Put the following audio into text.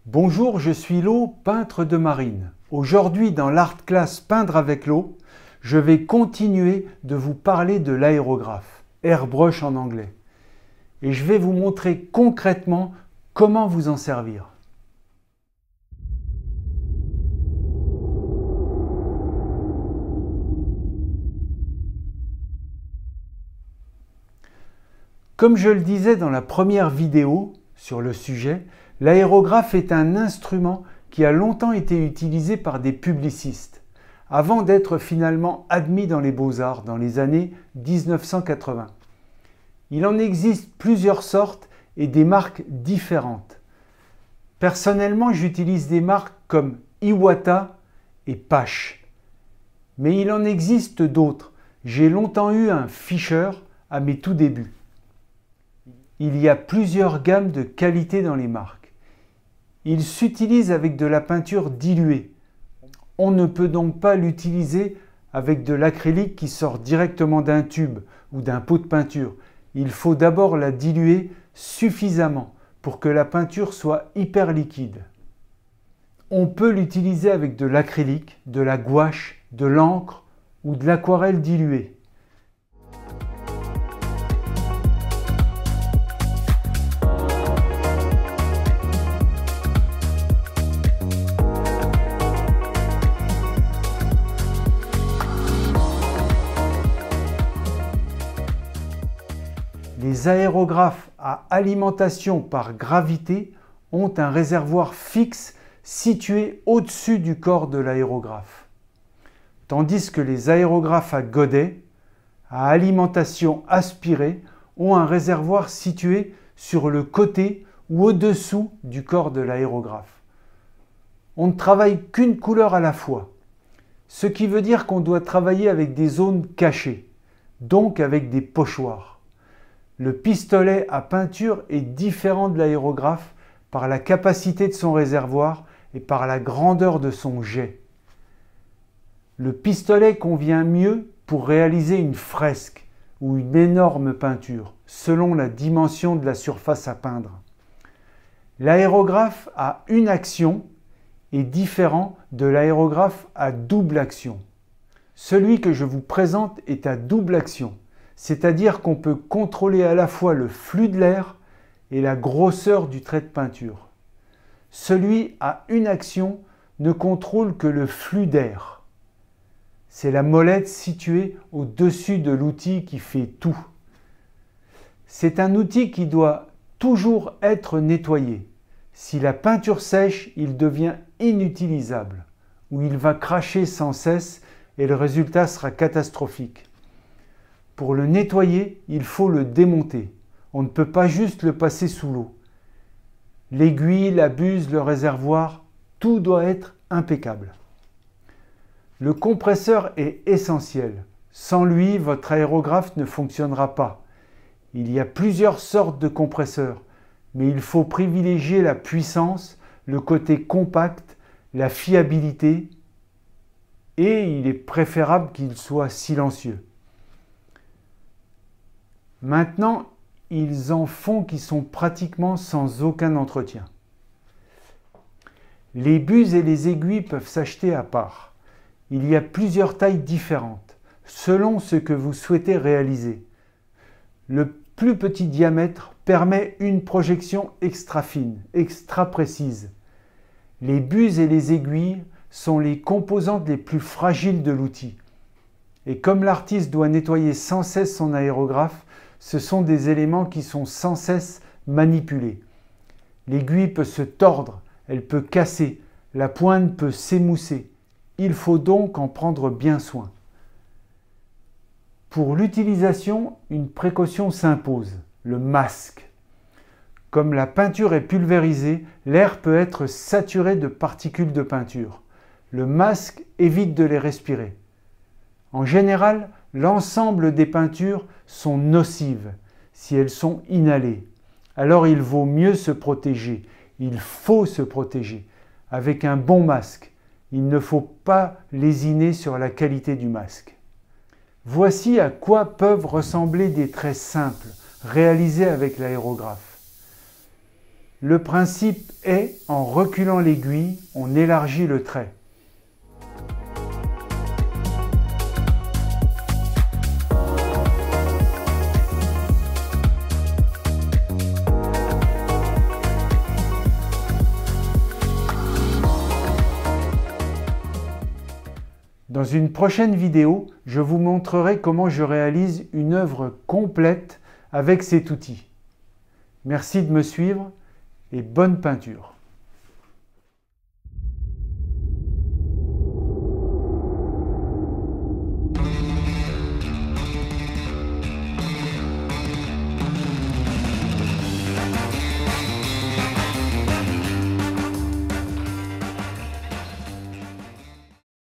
Bonjour, je suis Lo, peintre de marine. Aujourd'hui, dans l'art class Peindre avec l'eau, je vais continuer de vous parler de l'aérographe, airbrush en anglais. Et je vais vous montrer concrètement comment vous en servir. Comme je le disais dans la première vidéo sur le sujet, l'aérographe est un instrument qui a longtemps été utilisé par des publicistes, avant d'être finalement admis dans les beaux-arts dans les années 1980. Il en existe plusieurs sortes et des marques différentes. Personnellement, j'utilise des marques comme Iwata et Pache. Mais il en existe d'autres. J'ai longtemps eu un Fischer à mes tout débuts. Il y a plusieurs gammes de qualité dans les marques. Il s'utilise avec de la peinture diluée. On ne peut donc pas l'utiliser avec de l'acrylique qui sort directement d'un tube ou d'un pot de peinture. Il faut d'abord la diluer suffisamment pour que la peinture soit hyper liquide. On peut l'utiliser avec de l'acrylique, de la gouache, de l'encre ou de l'aquarelle diluée. Les aérographes à alimentation par gravité ont un réservoir fixe situé au-dessus du corps de l'aérographe. Tandis que les aérographes à godet, à alimentation aspirée, ont un réservoir situé sur le côté ou au-dessous du corps de l'aérographe. On ne travaille qu'une couleur à la fois, ce qui veut dire qu'on doit travailler avec des zones cachées, donc avec des pochoirs. Le pistolet à peinture est différent de l'aérographe par la capacité de son réservoir et par la grandeur de son jet. Le pistolet convient mieux pour réaliser une fresque ou une énorme peinture, selon la dimension de la surface à peindre. L'aérographe à une action est différent de l'aérographe à double action. Celui que je vous présente est à double action. C'est-à-dire qu'on peut contrôler à la fois le flux de l'air et la grosseur du trait de peinture. Celui à une action ne contrôle que le flux d'air. C'est la molette située au-dessus de l'outil qui fait tout. C'est un outil qui doit toujours être nettoyé. Si la peinture sèche, il devient inutilisable, ou il va cracher sans cesse et le résultat sera catastrophique. Pour le nettoyer, il faut le démonter. On ne peut pas juste le passer sous l'eau. L'aiguille, la buse, le réservoir, tout doit être impeccable. Le compresseur est essentiel. Sans lui, votre aérographe ne fonctionnera pas. Il y a plusieurs sortes de compresseurs, mais il faut privilégier la puissance, le côté compact, la fiabilité, et il est préférable qu'il soit silencieux. Maintenant, ils en font qui sont pratiquement sans aucun entretien. Les buses et les aiguilles peuvent s'acheter à part. Il y a plusieurs tailles différentes, selon ce que vous souhaitez réaliser. Le plus petit diamètre permet une projection extra fine, extra précise. Les buses et les aiguilles sont les composantes les plus fragiles de l'outil. Et comme l'artiste doit nettoyer sans cesse son aérographe, ce sont des éléments qui sont sans cesse manipulés. L'aiguille peut se tordre, elle peut casser, la pointe peut s'émousser. Il faut donc en prendre bien soin. Pour l'utilisation, une précaution s'impose, le masque. Comme la peinture est pulvérisée, l'air peut être saturé de particules de peinture. Le masque évite de les respirer. En général, l'ensemble des peintures sont nocives si elles sont inhalées. Alors il vaut mieux se protéger. Il faut se protéger avec un bon masque. Il ne faut pas lésiner sur la qualité du masque. Voici à quoi peuvent ressembler des traits simples réalisés avec l'aérographe. Le principe est, en reculant l'aiguille, on élargit le trait. Dans une prochaine vidéo, je vous montrerai comment je réalise une œuvre complète avec cet outil. Merci de me suivre et bonne peinture.